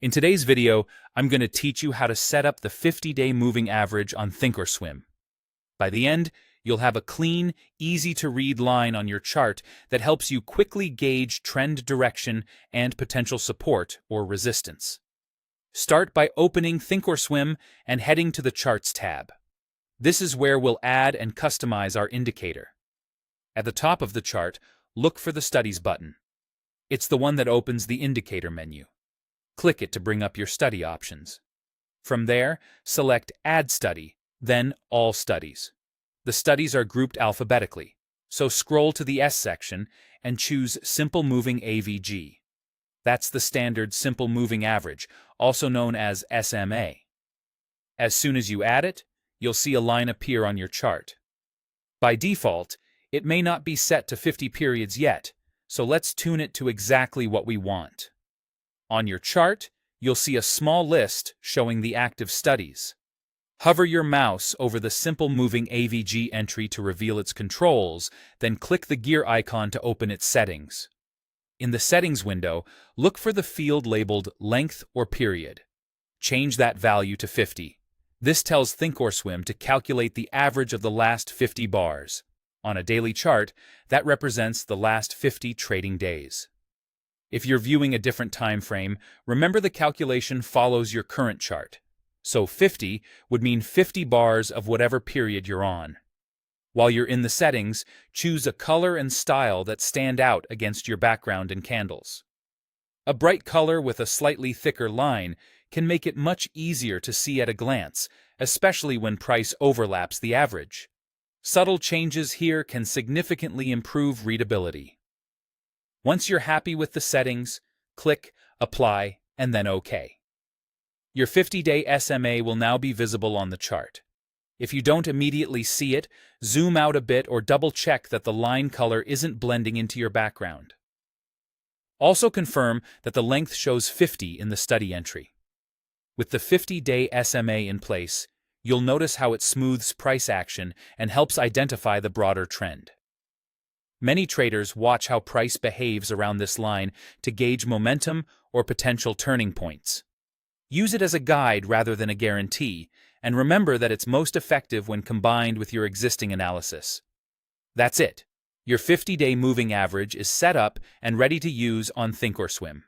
In today's video, I'm going to teach you how to set up the 50-day moving average on Thinkorswim. By the end, you'll have a clean, easy-to-read line on your chart that helps you quickly gauge trend direction and potential support or resistance. Start by opening Thinkorswim and heading to the Charts tab. This is where we'll add and customize our indicator. At the top of the chart, look for the Studies button. It's the one that opens the indicator menu. Click it to bring up your study options. From there, select Add Study, then All Studies. The studies are grouped alphabetically, so scroll to the S section and choose Simple Moving AVG. That's the standard Simple Moving Average, also known as SMA. As soon as you add it, you'll see a line appear on your chart. By default, it may not be set to 50 periods yet, so let's tune it to exactly what we want. On your chart, you'll see a small list showing the active studies. Hover your mouse over the Simple Moving AVG entry to reveal its controls, then click the gear icon to open its settings. In the Settings window, look for the field labeled Length or Period. Change that value to 50. This tells Thinkorswim to calculate the average of the last 50 bars. On a daily chart, that represents the last 50 trading days. If you're viewing a different time frame, remember the calculation follows your current chart. So 50 would mean 50 bars of whatever period you're on. While you're in the settings, choose a color and style that stand out against your background and candles. A bright color with a slightly thicker line can make it much easier to see at a glance, especially when price overlaps the average. Subtle changes here can significantly improve readability. Once you're happy with the settings, click Apply and then OK. Your 50-day SMA will now be visible on the chart. If you don't immediately see it, zoom out a bit or double-check that the line color isn't blending into your background. Also confirm that the length shows 50 in the study entry. With the 50-day SMA in place, you'll notice how it smooths price action and helps identify the broader trend. Many traders watch how price behaves around this line to gauge momentum or potential turning points. Use it as a guide rather than a guarantee, and remember that it's most effective when combined with your existing analysis. That's it. Your 50-day moving average is set up and ready to use on Thinkorswim.